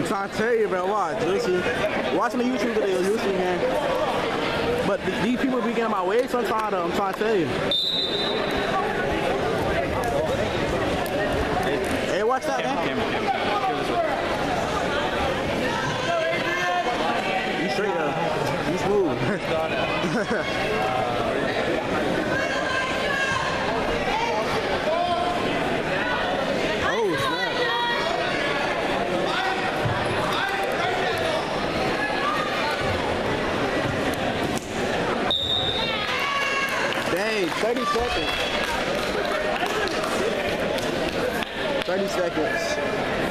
trying to tell you, bro. Watch. Listen. Watching the YouTube videos, you'll see, man. But these people be getting in my way sometimes, though. I'm trying to tell you. Hey, watch that, man. You straight up. You smooth. Oh, snap. Dang, 30 seconds. 30 seconds.